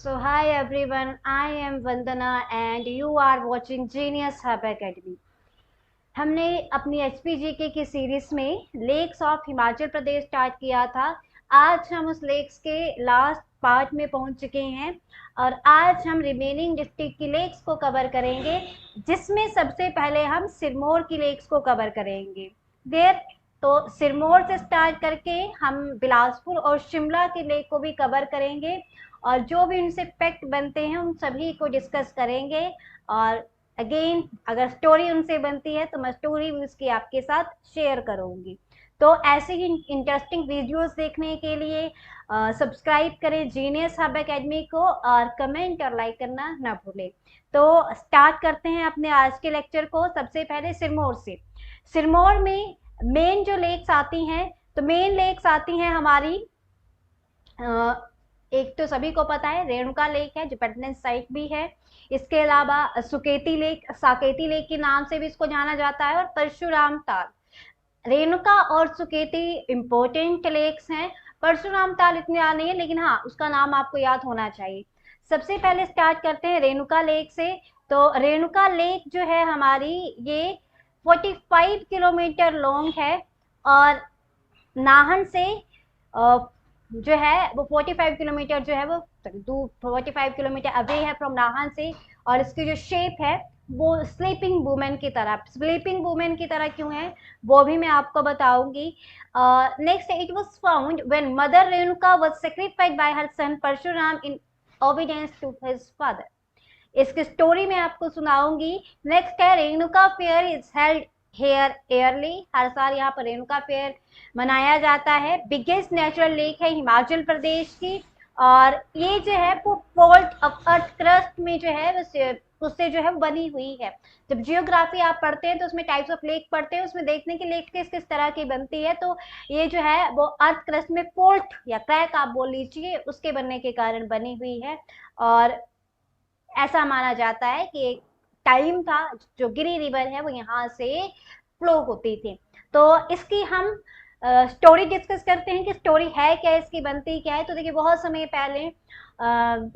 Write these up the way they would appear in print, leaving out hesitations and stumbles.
So hi everyone, I am Vandana and you are watching Genius Hub Academy. हमने अपनी HPGK की series में lakes of Himachal Pradesh start किया था। आज हम उस लेक्स के लास्ट पार्ट में पहुंच चुके हैं और आज हम रिमेनिंग डिस्ट्रिक्ट की लेक्स को कवर करेंगे, जिसमें सबसे पहले हम सिरमौर की लेक्स को कवर करेंगे। देर तो सिरमौर से स्टार्ट करके हम बिलासपुर और शिमला की लेक को भी कवर करेंगे और जो भी उनसे फैक्ट बनते हैं उन सभी को डिस्कस करेंगे। और अगेन अगर स्टोरी उनसे बनती है तो मैं स्टोरी भी उसकी आपके साथ शेयर करूंगी। तो ऐसे ही इंटरेस्टिंग वीडियोस देखने के लिए सब्सक्राइब करें जीनियस हब एकेडमी को और कमेंट और लाइक करना ना भूलें। तो स्टार्ट करते हैं अपने आज के लेक्चर को। सबसे पहले सिरमौर से। सिरमौर में मेन जो लेक्स आती हैं, तो मेन लेक्स आती हैं हमारी, एक तो सभी को पता है रेणुका लेक है जो पर्यटन साइट भी है। इसके अलावा सुकेती लेक, साकेती लेक के नाम से भी इसको जाना जाता है, और परशुराम ताल। रेणुका और सुकेती इंपॉर्टेंट लेक्स हैं, परशुराम ताल इतने याद नहीं है, लेकिन हाँ उसका नाम आपको याद होना चाहिए। सबसे पहले स्टार्ट करते हैं रेणुका लेक से। तो रेणुका लेक जो है हमारी, ये 45 किलोमीटर लॉन्ग है और नाहन से जो है वो 45 किलोमीटर जो है वो 45 किलोमीटर अवे है फ्रॉम नाहन से। और इसकी जो शेप है वो स्लीपिंग वुमेन की तरह, स्लीपिंग वुमेन की तरह क्यों है वो भी मैं आपको बताऊंगी। Next, it was found when mother Renuka was sacrificed by her son Parshuram in obedience to his father. इसकी स्टोरी मैं आपको सुनाऊंगी। नेक्स्ट है Renuka fair is held here yearly. हर साल यहाँ पर रेणुका फेयर मनाया जाता है। बिगेस्ट नेचुरल लेक है हिमाचल प्रदेश की, और ये जो है वो फॉल्ट ऑफ अर्थ क्रस्ट में जो है उससे जो है बनी हुई है। जब जियोग्राफी आप पढ़ते हैं तो उसमें टाइप्स ऑफ लेक पढ़ते हैं, उसमें देखने की लेक किस किस तरह की बनती है। तो ये जो है वो अर्थ क्रस्ट में फॉल्ट या क्रैक आप बोल लीजिए, उसके बनने के कारण बनी हुई है। और ऐसा माना जाता है कि एक टाइम था जो गिरी रिवर है वो यहाँ से फ्लो होती थी। तो इसकी हम स्टोरी डिस्कस करते हैं कि स्टोरी है क्या, इसकी बनती क्या है। तो देखिए, बहुत समय पहले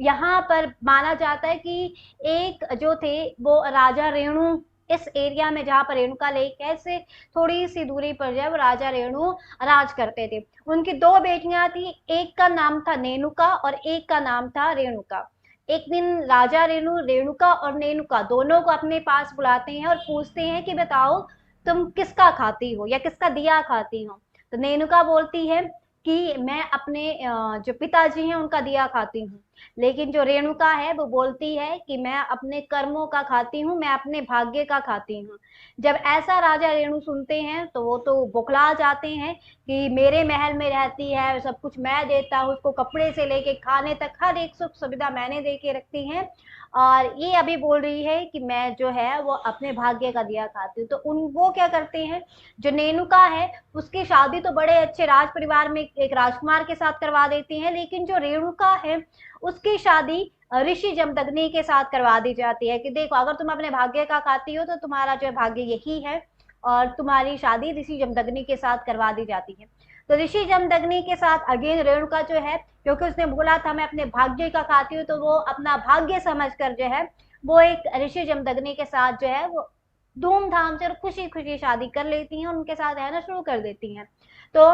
यहाँ पर माना जाता है कि एक जो थे वो राजा रेणु, इस एरिया में जहाँ पर रेणुका लेक है से थोड़ी सी दूरी पर जो है वो राजा रेणु राज करते थे। उनकी दो बेटियां थी, एक का नाम था नेनुका और एक का नाम था रेणुका। एक दिन राजा रेणु रेणुका और नेनुका दोनों को अपने पास बुलाते हैं और पूछते हैं कि बताओ तुम किसका खाती हो या किसका दिया खाती हो। तो नेनुका बोलती है कि मैं अपने जो पिताजी हैं उनका दिया खाती हूँ। लेकिन जो रेणुका है वो बोलती है कि मैं अपने कर्मों का खाती हूँ, मैं अपने भाग्य का खाती हूँ। जब ऐसा राजा रेणु सुनते हैं तो वो तो बौखला जाते हैं कि मेरे महल में रहती है, सब कुछ मैं देता हूँ, उसको कपड़े से लेके खाने तक हर एक सुख सुविधा मैंने दे के रखती है, और ये अभी बोल रही है कि मैं जो है वो अपने भाग्य का दिया खाती हूँ। तो वो क्या करते हैं, जो नेनुका है उसकी शादी तो बड़े अच्छे राज परिवार में एक राजकुमार के साथ करवा देती हैं, लेकिन जो रेणुका है उसकी शादी ऋषि जमदग्नि के साथ करवा दी जाती है कि देखो अगर तुम अपने भाग्य का खाती हो तो तुम्हारा जो है भाग्य यही है, और तुम्हारी शादी ऋषि जमदग्नि के साथ करवा दी जाती है। तो ऋषि जमदग्नि के साथ अगेन रेणुका जो है, क्योंकि उसने बोला था मैं अपने भाग्य का खाती हूँ, तो वो अपना भाग्य समझकर जो है वो एक ऋषि जमदग्नि के साथ जो है वो धूमधाम से और खुशी खुशी शादी कर लेती हैं, उनके साथ रहना शुरू कर देती हैं। तो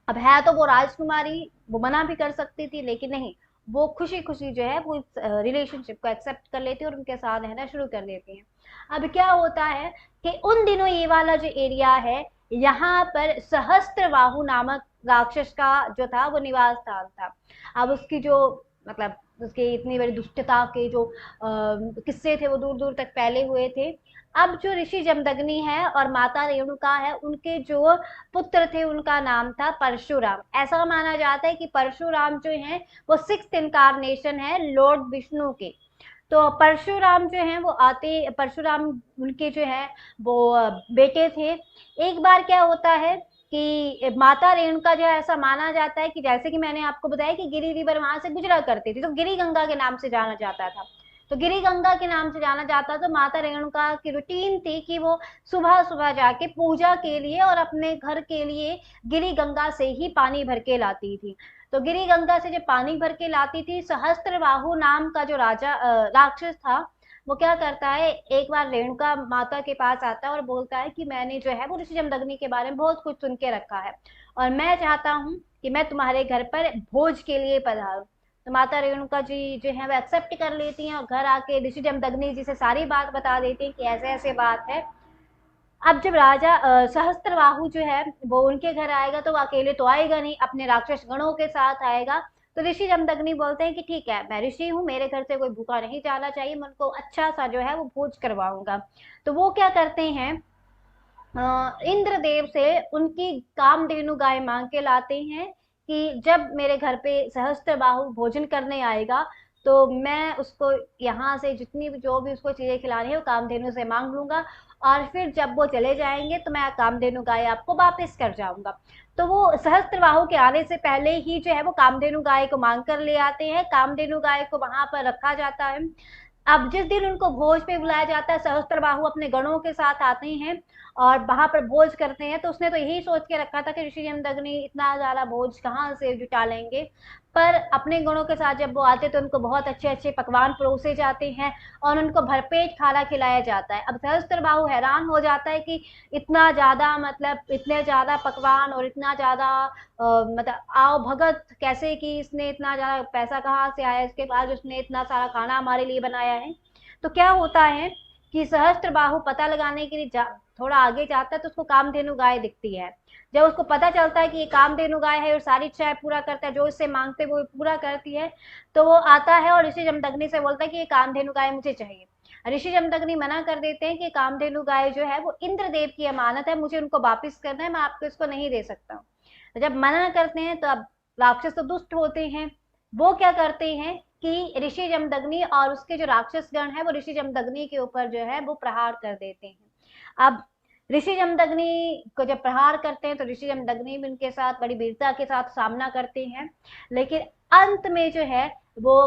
अब है तो वो राजकुमारी, वो मना भी कर सकती थी, लेकिन नहीं, वो खुशी खुशी जो है वो इस रिलेशनशिप को एक्सेप्ट कर लेती है और उनके साथ रहना शुरू कर देती हैं। अब क्या होता है कि उन दिनों ये वाला जो एरिया है, यहाँ पर सहस्त्रबाहु नामक राक्षस का जो था वो निवास स्थान था। अब उसकी जो मतलब उसके इतनी बड़ी दुष्टता के जो किस्से थे वो दूर दूर तक फैले हुए थे। अब जो ऋषि जमदग्नि है और माता रेणुका है, उनके जो पुत्र थे उनका नाम था परशुराम। ऐसा माना जाता है कि परशुराम जो है वो 6th इनकारनेशन है लॉर्ड विष्णु के। तो परशुराम जो है वो आते, परशुराम उनके जो है वो बेटे थे। एक बार क्या होता है कि माता रेणुका जो है, ऐसा माना जाता है कि जैसे कि मैंने आपको बताया कि गिरी रिवर वहां से गुजरा करती थी, तो गिरी गंगा के नाम से जाना जाता था। तो गिरी गंगा के नाम से जाना जाता, तो माता रेणुका की रूटीन थी कि वो सुबह सुबह जाके पूजा के लिए और अपने घर के लिए गिरी गंगा से ही पानी भर के लाती थी। तो गिरी गंगा से जब पानी भर के लाती थी, सहस्त्रबाहु नाम का जो राक्षस था, वो क्या करता है, एक बार रेणुका माता के पास आता है और बोलता है कि मैंने जो है वो ऋषि जमदग्नि के बारे में बहुत कुछ सुन के रखा है और मैं चाहता हूँ कि मैं तुम्हारे घर पर भोज के लिए पधारूं। तो माता रेणुका जी जो है वो एक्सेप्ट कर लेती हैं और घर आके ऋषि जमदग्नि जी से सारी बात बता देती हैं कि ऐसे ऐसे बात है। अब जब राजा सहस्त्रबाहु जो है वो उनके घर आएगा तो वो अकेले तो आएगा नहीं, अपने राक्षस गणों के साथ आएगा। तो ऋषि जमदग्नि बोलते हैं कि ठीक है, मैं ऋषि हूँ, मेरे घर से कोई भूखा नहीं जाना चाहिए, मैं उनको अच्छा सा जो है वो भोज करवाऊंगा। तो वो क्या करते हैं, इंद्रदेव से उनकी कामधेनु गाय मांग के लाते हैं कि जब मेरे घर पे सहस्त्रबाहु भोजन करने आएगा तो मैं उसको यहाँ से जितनी भी जो भी उसको चीजें खिलानी है वो कामधेनु से मांग लूंगा और फिर जब वो चले जाएंगे तो मैं कामधेनु गाय आपको वापस कर जाऊंगा। तो वो सहस्त्रबाहु के आने से पहले ही जो है वो कामधेनु गाय को मांग कर ले आते हैं। कामधेनु गाय को वहां पर रखा जाता है। अब जिस दिन उनको भोज पे बुलाया जाता है, सहस्त्रबाहु अपने गणों के साथ आते हैं और वहां पर भोज करते हैं। तो उसने तो यही सोच के रखा था कि ऋषि जमदग्नि इतना ज्यादा भोज कहाँ से जुटा लेंगे, पर अपने गणों के साथ जब वो आते तो उनको बहुत अच्छे अच्छे पकवान परोसे जाते हैं और उनको भरपेट खाना खिलाया जाता है। अब सहस्त्रबाहु हैरान हो जाता है कि इतना ज्यादा, मतलब इतने ज्यादा पकवान और इतना ज्यादा मतलब आओ भगत कैसे, कि इसने इतना ज्यादा पैसा कहाँ से आया, इसके बाद उसने इतना सारा खाना हमारे लिए बनाया है। तो क्या होता है कि सहस्त्रबाहु पता लगाने के लिए थोड़ा आगे जाता है तो उसको कामधेनु गाय दिखती है। जब उसको पता चलता है कि ये कामधेनु गाय है और सारी इच्छाएं पूरा करता है, जो इससे मांगते वो पूरा करती है, तो वो आता है और ऋषि जमदग्नि से बोलता है कि ये कामधेनु गाय मुझे चाहिए। ऋषि जमदग्नि मना कर देते हैं कि कामधेनु गाय जो है वो इंद्रदेव की अमानत है, मुझे उनको वापिस करना है, मैं आपको इसको नहीं दे सकता हूँ। तो जब मना करते हैं तो अब राक्षस तो दुष्ट होते हैं, वो क्या करते हैं कि ऋषि जमदग्नि और उसके जो राक्षस गण है वो ऋषि जमदग्नि के ऊपर जो है वो प्रहार कर देते हैं। अब ऋषि जमदग्नि को जब प्रहार करते हैं तो ऋषि जमदग्नि भी उनके साथ बड़ी वीरता के साथ सामना करते हैं, लेकिन अंत में जो है वो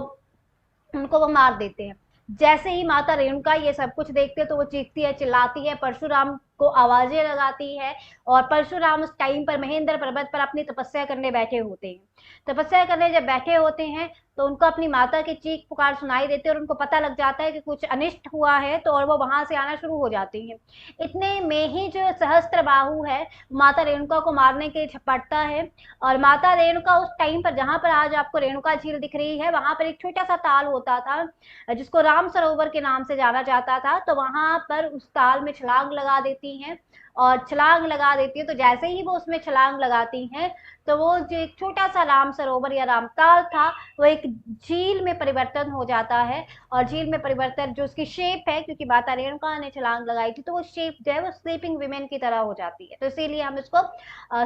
उनको वो मार देते हैं। जैसे ही माता रेणुका ये सब कुछ देखते हैं तो वो चीखती है, चिल्लाती है, परशुराम को आवाजें लगाती है और परशुराम उस टाइम पर महेंद्र पर्वत पर अपनी तपस्या करने बैठे होते हैं। तपस्या करने जब बैठे होते हैं तो उनको अपनी माता की चीख पुकार सुनाई देती है और उनको पता लग जाता है कि कुछ अनिष्ट हुआ है, तो और वो वहां से आना शुरू हो जाती हैं। इतने में ही जो सहस्त्रबाहु है माता रेणुका को मारने के लिए झपटता है और माता रेणुका उस टाइम पर, जहां पर आज आपको रेणुका झील दिख रही है, वहां पर एक छोटा सा ताल होता था जिसको राम सरोवर के नाम से जाना जाता था। तो वहां पर उस ताल में छलांग लगा देती हैं और छलांग लगा देती है। तो जैसे ही वो उसमें छलांग लगाती हैं तो वो जो एक छोटा सा राम सरोवर या रामताल था वो एक झील में परिवर्तन हो जाता है और झील में परिवर्तन जो उसकी शेप है, क्योंकि माता रेणुका ने छलांग लगाई थी, तो वो शेप जो है वो स्लीपिंग वुमेन की तरह हो जाती है। तो इसीलिए हम इसको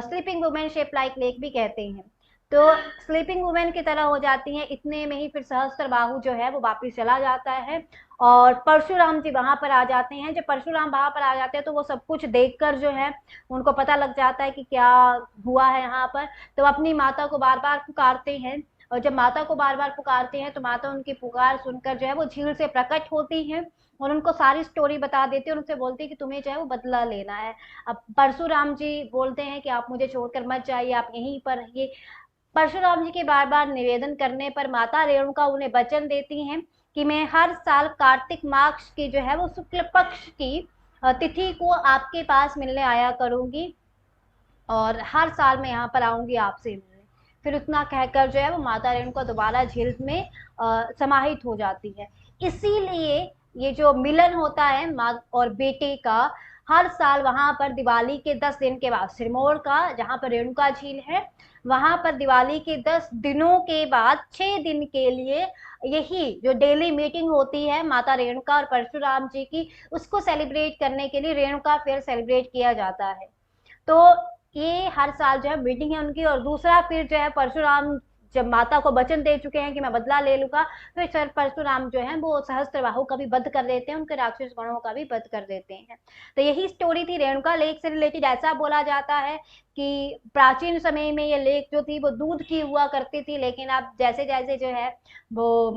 sleeping women shape like lake भी कहते हैं। तो स्लीपिंग वुमेन की तरह हो जाती है। इतने में ही फिर सहस्त्रबाहु जो है वो वापिस चला जाता है और परशुराम जी वहां पर आ जाते हैं। जब परशुराम वहां पर आ जाते हैं तो वो सब कुछ देखकर जो है उनको पता लग जाता है कि क्या हुआ है यहाँ पर। तो अपनी माता को बार बार पुकारते हैं और जब माता को बार बार पुकारते हैं तो माता उनकी पुकार सुनकर जो है वो झील से प्रकट होती हैं और उनको सारी स्टोरी बता देती है और उनसे बोलती है कि तुम्हें जो है वो बदला लेना है। अब परशुराम जी बोलते हैं कि आप मुझे छोड़कर मत जाइए, आप यहीं पर रहिए। परशुराम जी के बार बार निवेदन करने पर माता रेणुका उन्हें वचन देती हैं कि मैं हर साल कार्तिक मास की जो है वो शुक्ल पक्ष की तिथि को आपके पास मिलने आया करूंगी और हर साल मैं यहाँ पर आऊंगी आपसे मिलने। फिर उतना कहकर जो है वो माता रेणुका दोबारा झील में समाहित हो जाती है। इसीलिए ये जो मिलन होता है माँ और बेटे का, हर साल वहां पर दिवाली के 10 दिन के बाद, सिरमौर का जहां पर रेणुका झील है, वहां पर दिवाली के 10 दिनों के बाद 6 दिन के लिए यही जो डेली मीटिंग होती है माता रेणुका और परशुराम जी की, उसको सेलिब्रेट करने के लिए रेणुका फेयर सेलिब्रेट किया जाता है। तो ये हर साल जो है मीटिंग है उनकी। और दूसरा फिर जो है परशुराम जब माता को वचन दे चुके हैं कि मैं बदला ले लूंगा, तो सर परशुराम जो है वो सहस्त्रबाहु का भी वध कर देते हैं, उनके राक्षस गणों का भी वध कर देते हैं। तो यही स्टोरी थी रेणुका लेक से रिलेटेड। ऐसा बोला जाता है कि प्राचीन समय में ये लेक जो थी वो दूध की हुआ करती थी, लेकिन अब जैसे जैसे जो है वो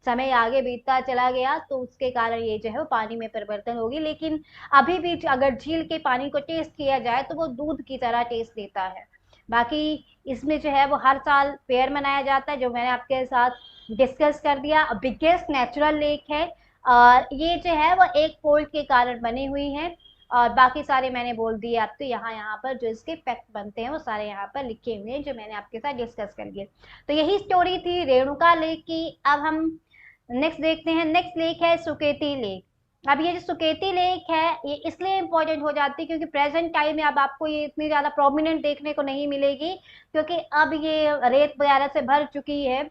समय आगे बीतता चला गया तो उसके कारण ये जो है वो पानी में परिवर्तन होगी। लेकिन अभी भी अगर झील के पानी को टेस्ट किया जाए तो वो दूध की तरह टेस्ट देता है। बाकी इसमें जो है वो हर साल फेयर मनाया जाता है, जो मैंने आपके साथ डिस्कस कर दिया। बिगेस्ट नेचुरल लेक है और ये जो है वो एक फोल्ड के कारण बनी हुई है, और बाकी सारे मैंने बोल दिए आपको। यहाँ पर जो इसके फैक्ट बनते हैं वो सारे यहाँ पर लिखे हुए हैं, जो मैंने आपके साथ डिस्कस कर दिए। तो यही स्टोरी थी रेणुका लेक की। अब हम नेक्स्ट देखते हैं। नेक्स्ट लेक है सुकेती लेक। अब ये जो सुकेती लेक है ये इसलिए इम्पोर्टेंट हो जाती है क्योंकि प्रेजेंट टाइम में अब आपको ये इतनी ज्यादा प्रोमिनेंट देखने को नहीं मिलेगी, क्योंकि अब ये रेत वगैरह से भर चुकी है।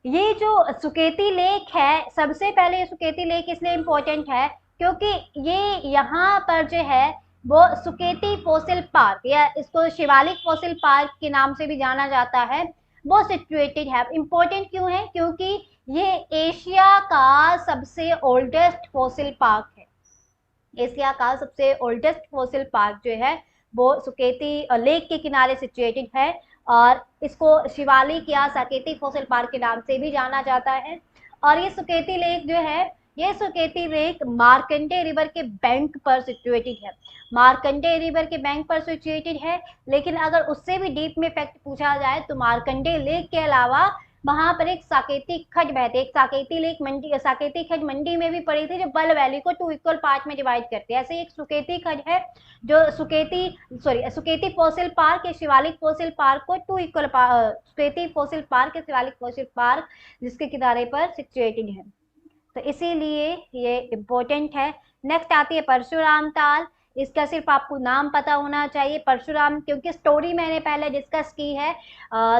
ये जो सुकेती लेक है, सबसे पहले ये सुकेती लेक इसलिए इम्पोर्टेंट है क्योंकि ये यहाँ पर जो है वो सुकेती फॉसिल पार्क, या इसको शिवालिक फॉसिल पार्क के नाम से भी जाना जाता है, वो सिचुएटेड है। इम्पोर्टेंट क्यों है? क्योंकि ये एशिया का सबसे ओल्डेस्ट फॉसिल पार्क है। एशिया का सबसे ओल्डेस्ट फॉसिल पार्क जो है वो सुकेती लेक के किनारे सिचुएटेड है, और इसको शिवालिक या साकेती फॉसिल पार्क के नाम से भी जाना जाता है। और ये सुकेती लेक जो है, ये सुकेती लेक मार्कंडे रिवर के बैंक पर सिचुएटेड है। मार्कंडे रिवर के बैंक पर सिचुएटेड है, लेकिन अगर उससे भी डीप में फैक्ट पूछा जाए तो मार्कंडे लेक के अलावा वहां पर एक साकेती खज बहती है। एक साकेती लेक मंडी, साकेती खज मंडी में भी पड़ी थी, जो बल वैली को 2 इक्वल पार्ट में डिवाइड करती है। ऐसे एक सुकेती खज है जो Suketi fossil park, Shivalik fossil park को 2 equal Suketi fossil park, Shivalik fossil park जिसके किनारे पर सिचुएटेड है, तो इसीलिए ये इम्पोर्टेंट है। नेक्स्ट आती है परशुराम ताल। इसका सिर्फ आपको नाम पता होना चाहिए परशुराम, क्योंकि स्टोरी मैंने पहले डिस्कस की है।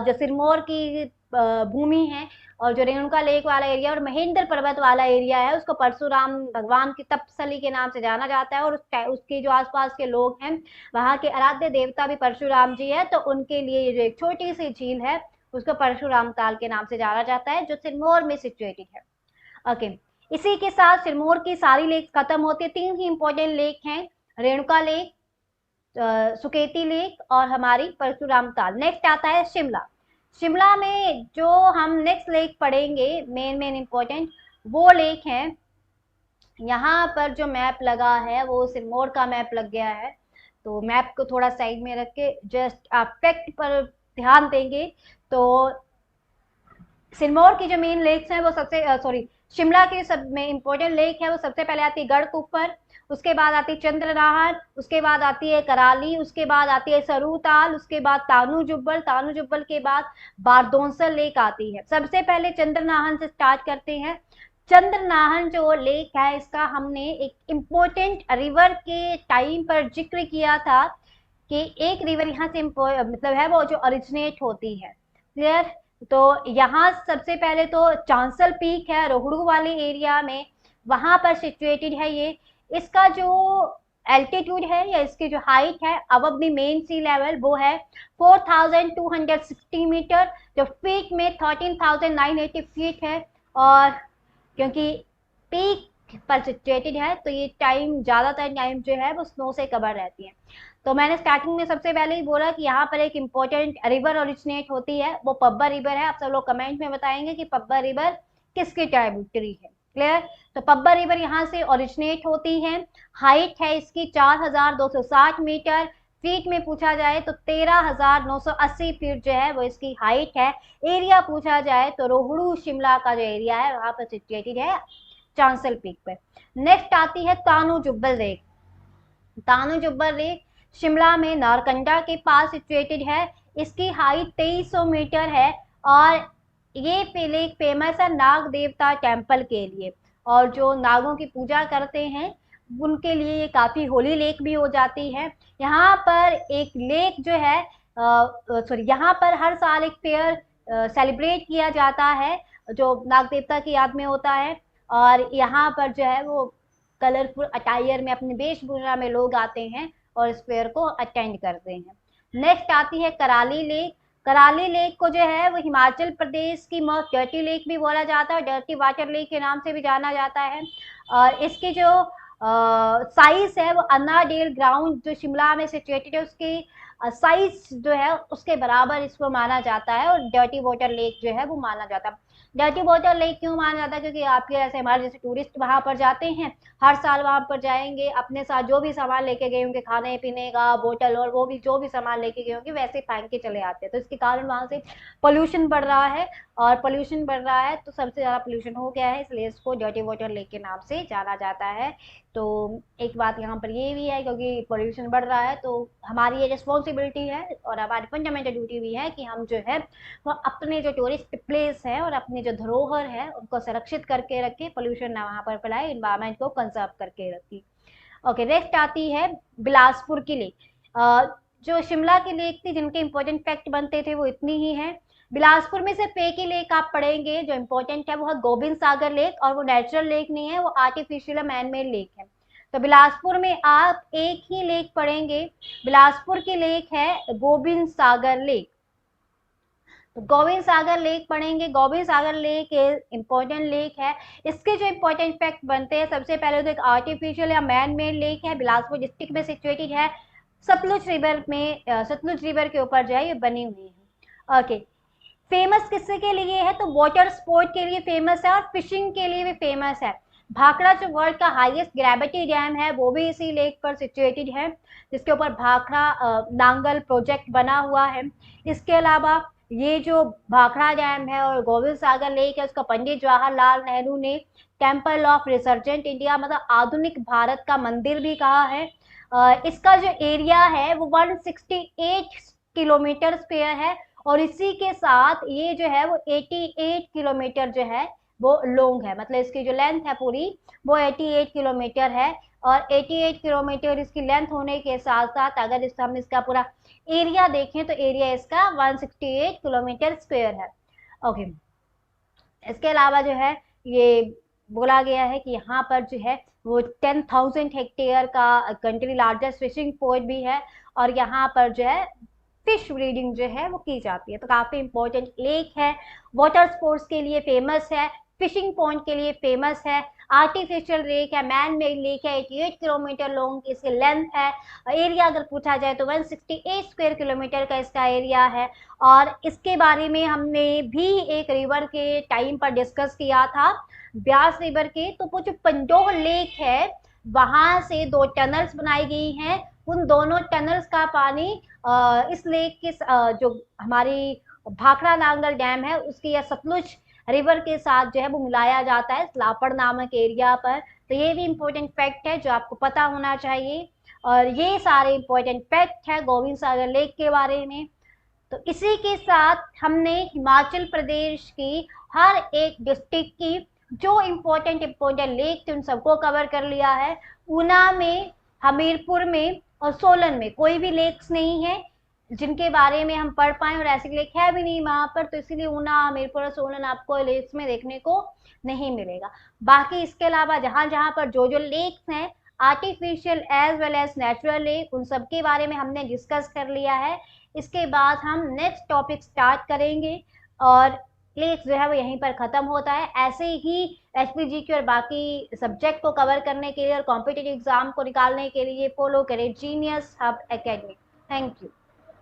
जो सिरमौर की भूमि है और जो रेणुका लेक वाला एरिया और महेंद्र पर्वत वाला एरिया है, उसको परशुराम भगवान की तपस्थली के नाम से जाना जाता है। और उसके जो आसपास के लोग हैं, वहाँ के आराध्य देवता भी परशुराम जी है, तो उनके लिए ये जो एक छोटी सी झील है उसको परशुराम ताल के नाम से जाना जाता है, जो सिरमौर में सिचुएटेड है। ओके, इसी के साथ सिरमौर की सारी लेक खत्म होती है। 3 ही इंपॉर्टेंट लेक हैं, रेणुका लेक, सुकेती लेक और हमारी परशुराम ताल। नेक्स्ट आता है शिमला। शिमला में जो हम नेक्स्ट लेक पढ़ेंगे, मेन इंपॉर्टेंट वो लेक है। यहाँ पर जो मैप लगा है वो सिरमौर का मैप लग गया है, तो मैप को थोड़ा साइड में रख के जस्ट आप फैक्ट पर ध्यान देंगे तो सिरमौर की जो मेन लेक्स हैं वो शिमला की सब में इंपॉर्टेंट लेक है वो सबसे पहले आती है गढ़कुपर, उसके बाद आती है चंद्रनाहर, उसके बाद आती है कराली, उसके बाद आती है सरूताल, उसके बाद तानू जुब्बल के बाद बारदोंसल लेक आती है। सबसे पहले चंद्रनाहन से स्टार्ट करते हैं। चंद्रनाहन जो लेक है इसका हमने एक इम्पोर्टेंट रिवर के टाइम पर जिक्र किया था कि एक रिवर यहाँ से मतलब है वो जो ओरिजिनेट होती है। क्लियर? तो यहाँ सबसे पहले तो चांसल पीक है रोहड़ू वाले एरिया में, वहां पर सिचुएटेड है ये। इसका जो एल्टीट्यूड है या इसकी जो हाइट है above the mean sea level वो है 4260 मीटर, जो फीट में 13,980 फीट है। और क्योंकि पीक पर सिचुएटेड है तो ये टाइम ज्यादातर टाइम जो है वो स्नो से कवर रहती है। तो मैंने स्टार्टिंग में सबसे पहले ही बोला कि यहाँ पर एक इम्पोर्टेंट रिवर ओरिजिनेट होती है, वो पब्बर रिवर है। आप सब लोग कमेंट में बताएंगे कि पब्बर रिवर किसकी ट्राइब्यूटरी है। क्लियर? तो पब्बर रिवर यहाँ से ओरिजिनेट होती है। हाइट है इसकी 4260 मीटर, फीट में पूछा जाए तो 13,980 फीट जो है वो इसकी हाइट है। एरिया पूछा जाए तो रोहड़ू शिमला का जो एरिया है वहां पर सिचुएटेड है चांसल पीक पे। नेक्स्ट आती है तानू जुब्बल लेक। तानू जुब्बल लेक शिमला में नारकंडा के पास सिचुएटेड है। इसकी हाइट 2300 मीटर है और ये लेक फेमस है नाग देवता टेम्पल के लिए, और जो नागों की पूजा करते हैं उनके लिए ये काफी होली लेक भी हो जाती है। यहाँ पर एक लेक जो है यहाँ पर हर साल एक फेयर सेलिब्रेट किया जाता है जो नाग देवता की याद में होता है, और यहाँ पर जो है वो कलरफुल अटायर में अपनी वेशभूषा में लोग आते हैं और इस फेयर को अटेंड करते हैं। नेक्स्ट आती है कराली लेक। कराली लेक को जो है वो हिमाचल प्रदेश की मोस्ट डर्टी लेक भी बोला जाता है, डर्टी वाटर लेक के नाम से भी जाना जाता है। और इसकी जो साइज है वो अन्नाडेल ग्राउंड जो शिमला में सिचुएटेड है उसकी साइज जो है उसके बराबर इसको माना जाता है, और डर्टी वाटर लेक जो है वो माना जाता है। डर्टी वाटर लेक क्यों माना जाता है? क्योंकि आपके जैसे हमारे जैसे टूरिस्ट वहां पर जाते हैं, हर साल वहां पर जाएंगे, अपने साथ जो भी सामान लेके गए होंगे, खाने पीने का बोतल और वो भी जो भी सामान लेके गए होंगे वैसे फेंक के चले आते हैं, तो इसके कारण वहां से पोल्यूशन बढ़ रहा है, और पोल्यूशन बढ़ रहा है तो सबसे ज्यादा पोल्यूशन हो गया है, इसलिए इसको डर्टी वाटर लेक के नाम से जाना जाता है। तो एक बात यहाँ पर ये भी है, क्योंकि पोल्यूशन बढ़ रहा है तो हमारी ये रिस्पॉन्सिबिलिटी है और हमारी फंडामेंटल ड्यूटी भी है कि हम जो है वो अपने जो टूरिस्ट प्लेस है और अपने जो धरोहर है उनको सुरक्षित करके रखें, पोल्यूशन ना वहाँ पर फैलाए, इन्वायरमेंट को कंजर्व करके रखें। ओके, नेक्स्ट आती है बिलासपुर की लेक। जो शिमला की लेक थी जिनके इंपॉर्टेंट फैक्ट बनते थे वो इतनी ही है। बिलासपुर में सिर्फ एक ही लेक आप पढ़ेंगे जो इंपॉर्टेंट है, वो है गोविंद सागर लेक, और वो नेचुरल लेक नहीं है, वो आर्टिफिशियल मैन मेड लेक है। तो बिलासपुर में आप एक ही लेक पढ़ेंगे, बिलासपुर की लेक है गोविंद सागर लेक। तो गोविंद सागर लेक पढ़ेंगे, गोविंद सागर लेक इंपॉर्टेंट लेक है। इसके जो इंपॉर्टेंट फैक्ट बनते हैं, सबसे पहले तो एक आर्टिफिशियल या मैन मेड लेक है, बिलासपुर डिस्ट्रिक्ट में सिचुएटेड है, सतलुज रिवर में, सतलुज रिवर के ऊपर जो है ये बनी हुई है। ओके, फेमस किससे के लिए है? तो वाटर स्पोर्ट के लिए फेमस है और फिशिंग के लिए भी फेमस है। भाखड़ा जो वर्ल्ड का हाईएस्ट ग्रेविटी डैम है वो भी इसी लेक पर सिचुएटेड है, जिसके ऊपर भाखड़ा नांगल प्रोजेक्ट बना हुआ है। इसके अलावा ये जो भाखड़ा डैम है और गोविंद सागर लेक है उसका पंडित जवाहरलाल नेहरू ने टेम्पल ऑफ रिसर्जेंट इंडिया, मतलब आधुनिक भारत का मंदिर भी कहा है। इसका जो एरिया है वो 168 किलोमीटर स्क्वायर है, और इसी के साथ ये जो है वो 88 किलोमीटर जो है वो लॉन्ग है, मतलब इसकी जो लेंथ है पूरी वो 88 किलोमीटर है। और 88 किलोमीटर इसकी लेंथ होने के साथ साथ अगर हम इसका पूरा एरिया देखें तो एरिया इसका 168 किलोमीटर स्क्वायर है। ओके, इसके अलावा जो है ये बोला गया है कि यहाँ पर जो है वो 10,000 हेक्टेयर का कंट्री लार्जेस्ट फिशिंग पॉइंट भी है, और यहाँ पर जो है फिश ब्रीडिंग जो है वो की जाती है। तो काफी इंपॉर्टेंट लेक है, वाटर स्पोर्ट्स के लिए फेमस है, फिशिंग पॉइंट के लिए फेमस है, आर्टिफिशियल लेक है, मैन मेड लेक है, 88 किलोमीटर लॉन्ग की इसकी लेंथ है। एरिया अगर पूछा जाए तो 168 स्क्वायर किलोमीटर का इसका एरिया है। और इसके बारे में हमने भी एक रिवर के टाइम पर डिस्कस किया था, ब्यास रिवर के। तो वो जो पंडोह लेक है वहां से 2 टनल्स बनाई गई हैं, उन दोनों टनल्स का पानी इस लेक के जो हमारी भाखड़ा नांगल डैम है उसकी या सतलुज रिवर के साथ जो है वो मिलाया जाता है लापड़ नामक एरिया पर। तो ये भी इंपॉर्टेंट फैक्ट है जो आपको पता होना चाहिए, और ये सारे इंपॉर्टेंट फैक्ट है गोविंद सागर लेक के बारे में। तो इसी के साथ हमने हिमाचल प्रदेश की हर एक डिस्ट्रिक्ट की जो इम्पोर्टेंट लेक थे उन सबको कवर कर लिया है। ऊना में, हमीरपुर में और सोलन में कोई भी लेक्स नहीं है जिनके बारे में हम पढ़ पाए, और ऐसी लेक है भी नहीं वहां पर, तो इसीलिए ऊना, हमीरपुर और सोलन आपको लेक्स में देखने को नहीं मिलेगा। बाकी इसके अलावा जहां जहां पर जो जो लेक्स हैं artificial as well as natural lake, उन सब के बारे में हमने डिस्कस कर लिया है। इसके बाद हम नेक्स्ट टॉपिक स्टार्ट करेंगे, और लेक्स जो है वो यहीं पर खत्म होता है। ऐसे ही एचपीजीके और बाकी सब्जेक्ट को कवर करने के लिए और कॉम्पिटिटिव एग्जाम को निकालने के लिए फॉलो करें genius hub academy. Thank you.